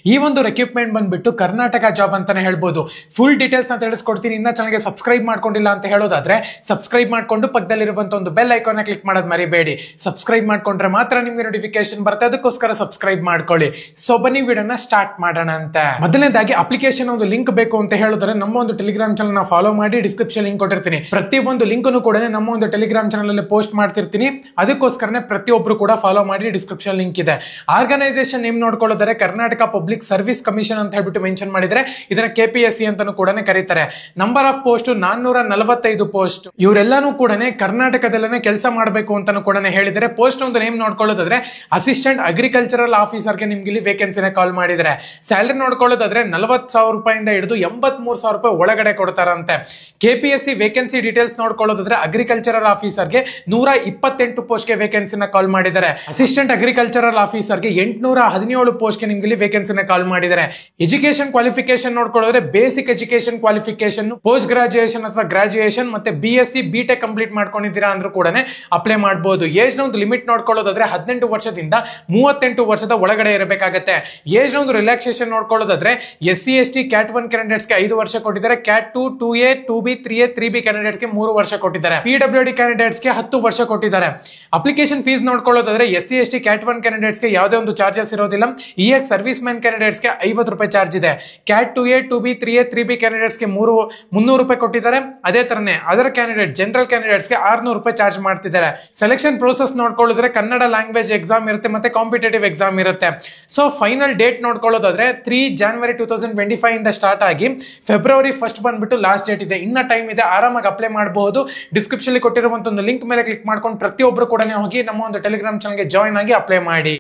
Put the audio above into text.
ಈ ಒಂದು ರಿಕ್ರೂಟ್ಮೆಂಟ್ ಬಂದ್ಬಿಟ್ಟು ಕರ್ನಾಟಕ ಜಾಬ್ ಅಂತಾನೆ ಹೇಳ್ಬೋದು. ಫುಲ್ ಡೀಟೇಲ್ಸ್ ಅಂತ ತಿಳಿಸ್ಕೊಡ್ತೀನಿ. ಇನ್ನ ಚಾನಲ್ಗೆ ಸಬ್ಸ್ಕ್ರೈಬ್ ಮಾಡ್ಕೊಂಡಿಲ್ಲ ಅಂತ ಹೇಳೋದಾದ್ರೆ ಸಬ್ಸ್ಕ್ರೈಬ್ ಮಾಡ್ಕೊಂಡು ಪಕ್ಕದಲ್ಲಿರುವಂತ ಒಂದು ಬೆಲ್ ಐಕಾನ್ ಕ್ಲಿಕ್ ಮಾಡೋದು ಮರಿಬೇಡಿ. ಸಬ್ಸ್ಕ್ರೈಬ್ ಮಾಡ್ಕೊಂಡ್ರೆ ಮಾತ್ರ ನಿಮ್ಗೆ ನೋಟಿಫಿಕೇಶನ್ ಬರುತ್ತೆ, ಅದಕ್ಕೋಸ್ಕರ ಸಬ್ಸ್ಕ್ರೈಬ್ ಮಾಡ್ಕೊಳ್ಳಿ. ಸೊ ಬನ್ನಿ ವಿಡಿಯೋನ ಸ್ಟಾರ್ಟ್ ಮಾಡೋಣ ಅಂತ. ಮೊದಲನೇದಾಗಿ ಅಪ್ಲಿಕೇಶನ್ ಒಂದು ಲಿಂಕ್ ಬೇಕು ಅಂತ ಹೇಳಿದ್ರೆ ನಮ್ಮ ಒಂದು ಟೆಲಿಗ್ರಾಮ್ ಚಾನಲ್ ಫಾಲೋ ಮಾಡಿ, ಡಿಸ್ಕ್ರಿಪ್ಷನ್ ಲಿಂಕ್ ಕೊಟ್ಟಿರ್ತೀನಿ. ಪ್ರತಿಯೊಂದು ಲಿಂಕ್ ಕೂಡ ನಮ್ಮ ಒಂದು ಟೆಲಿಗ್ರಾಮ್ ಚಾನಲ್ ಅಲ್ಲಿ ಪೋಸ್ಟ್ ಮಾಡ್ತಿರ್ತೀನಿ, ಅದಕ್ಕೋಸ್ಕರನೇ ಪ್ರತಿಯೊಬ್ರು ಕೂಡ ಫಾಲೋ ಮಾಡಿ. ಡಿಸ್ಕ್ರಿಪ್ಷನ್ ಲಿಂಕ್ ಇದೆ. ಆರ್ಗನೈಸೇಷನ್ ನೇಮ್ ನೋಡ್ಕೊಳ್ಳೋದಾದ್ರೆ ಕರ್ನಾಟಕ ಪಬ್ಲಿಕ್ ಸರ್ವಿಸ್ ಕಮಿಷನ್ ಅಂತ ಹೇಳ್ಬಿಟ್ಟು ಮೆನ್ಷನ್ ಮಾಡಿದ್ರೆ ಇದನ್ನ KPSC ಅಂತಾನೂ ಕೂಡ ಕರೀತಾರೆ. Number of post 445 post. ಇವರೆಲ್ಲಾನು ಕೂಡ ಕರ್ನಾಟಕದಲ್ಲೇ ಕೆಲಸ ಮಾಡಬೇಕು ಅಂತಾನು ಕೂಡ ಹೇಳಿದರೆ. ಪೋಸ್ಟ್ ಒಂದು ನೇಮ್ ನೋಡ್ಕೊಳ್ಳೋದಾದ್ರೆ ಅಸಿಸ್ಟೆಂಟ್ ಅಗ್ರಿಕಲ್ಚರಲ್ ಆಫೀಸರ್ಗೆ ನಿಮ್ಗೆ ಇಲ್ಲಿ ವೇಕೆನ್ಸಿನ ಕಾಲ್ ಮಾಡಿದರೆ. ಸ್ಯಾಲರಿ ನೋಡ್ಕೊಳ್ಳೋದಾದ್ರೆ 40,000 ರೂಪಾಯಿಂದ ಹಿಡಿದು 83,000 ರೂಪಾಯಿ ಒಳಗಡೆ ಕೊಡ್ತಾರಂತೆ. KPSC ವೇಕೆನ್ಸಿ ಡೀಟೇಲ್ಸ್ ನೋಡ್ಕೊಳ್ಳೋದಾದ್ರೆ ಅಗ್ರಿಕಲ್ಚರಲ್ ಆಫೀಸರ್ಗೆ 128 ಪೋಸ್ಟ್ಗೆ ವೇಕೆನ್ಸಿನ ಕಾಲ್ ಮಾಡಿದ್ದಾರೆ. ಅಸಿಸ್ಟೆಂಟ್ ಅಗ್ರಿಕಲ್ಚರಲ್ ಆಫೀಸರ್ಗೆ 817 ಪೋಸ್ಟ್ಗೆ ನಿಮ್ಗೆ ಇಲ್ಲಿ ವೇಕೆನ್ಸಿನ ಕಾಲ್ ಮಾಡಿದ್ದಾರೆ. ಎಜುಕೇಶನ್ ಕ್ವಾಲಿಫಿಕೇಶನ್ ನೋಡ್ಕೊಳ್ಳೋದ್ರೆ basic education qualification, post graduation ಅಥವಾ ಗ್ರಾಜುಯೇಷನ್ ಮತ್ತೆ BSc BTech ಕಂಪ್ಲೀಟ್ ಮಾಡ್ಕೊಂಡಿದ್ದೀರಾ ಅಂದ್ರೂ ಕೂಡ ಅಪ್ಲೈ ಮಾಡಬಹುದು. ಏಜ್ ನ ಒಂದು ಲಿಮಿಟ್ ನೋಡ್ಕೊಳ್ಳೋದಾದ್ರೆ 18 ವರ್ಷದಿಂದ 38 ವರ್ಷದ ಒಳಗಡೆ ಇರಬೇಕಾಗುತ್ತೆ. ಏಜ್ ನ ಒಂದು ರಿಲ್ಯಾಕ್ಸೇಷನ್ ನೋಡ್ಕೊಳ್ಳೋದಾದ್ರೆ SC ST Cat 1 ಕ್ಯಾಂಡಿಡೇಟ್ಸ್ಗೆ 5 ವರ್ಷ ಕೊಟ್ಟಿದ್ದಾರೆ. Cat 2, 2A, 2B, 3A, 3B ಕ್ಯಾಂಡಿಡೇಟ್ಸ್ಗೆ 3 ವರ್ಷ ಕೊಟ್ಟಿದ್ದಾರೆ. PWD ಕ್ಯಾಂಡಿಡೇಟ್ಸ್ಗೆ 10 ವರ್ಷ ಕೊಟ್ಟಿದ್ದಾರೆ. ಅಪ್ಲಿಕೇಶನ್ ಫೀಸ್ ನೋಡ್ಕೊಳ್ಳೋದಾದ್ರೆ SC ST Cat 1 ಕ್ಯಾಂಡಿಡೇಟ್ಸ್ಗೆ ಯಾವುದೇ ಒಂದು ಚಾರ್ಜಸ್ ಇರೋದಿಲ್ಲ. EX ಸರ್ವಿಸ್ ಮ್ಯಾನ್ ಕ್ಯಾಂಡಿಡೇಟ್ಸ್ಗೆ 50 ರೂಪಾಯಿ ಚಾರ್ಜ್ ಇದೆ. Cat 2A, 2B, 3A, 3B ಕ್ಯಾಂಡಿಡೇಟ್ಸ್ಗೆ 300 ರೂಪಾಯಿ ಕೊಟ್ಟಿದ್ದಾರೆ. ಅದೇ ತರನೇ ಅದರ್ ಕ್ಯಾಂಡಿಡೇಟ್ ಜನರಲ್ ಕ್ಯಾಂಡಿಡೇಟ್ಸ್ಗೆ 600 ರೂಪಾಯಿ ಚಾರ್ಜ್ ಮಾಡ್ತಿದ್ದಾರೆ. ಸೆಲೆಕ್ಷನ್ ಪ್ರೋಸೆಸ್ ನೋಡ್ಕೊಳ್ಳೋದ್ರೆ ಕನ್ನಡ ಲ್ಯಾಂಗ್ವೇಜ್ ಎಕ್ಸಾಮ್ ಇರುತ್ತೆ ಮತ್ತೆ ಕಾಂಪಿಟೇಟಿವ್ ಎಕ್ಸಾಮ್ ಇರುತ್ತೆ. ಸೊ ಫೈನಲ್ ಡೇಟ್ ನೋಡ್ಕೊಳ್ಳೋದಾದ್ರೆ 3 January 2025 ಇಂದ ಸ್ಟಾರ್ಟ್ ಆಗಿ February 1 ಬಂದ್ಬಿಟ್ಟು ಲಾಸ್ಟ್ ಡೇಟ್ ಇದೆ. ಇನ್ನ ಟೈಮ್ ಇದೆ, ಆರಾಮಾಗಿ ಅಪ್ಲೈ ಮಾಡಬಹುದು. ಡಿಸ್ಕ್ರಿಪ್ಷನ್ ಕೊಟ್ಟಿರುವಂತ ಒಂದು ಲಿಂಕ್ ಮೇಲೆ ಕ್ಲಿಕ್ ಮಾಡ್ಕೊಂಡು ಪ್ರತಿಯೊಬ್ಬರು ಕೂಡ ಹೋಗಿ ನಮ್ಮ ಒಂದು ಟೆಲಿಗ್ರಾಮ್ ಚಾನಲ್ಗೆ ಜಾಯ್ನ್ ಆಗಿ ಅಪ್ಲೈ ಮಾಡಿ.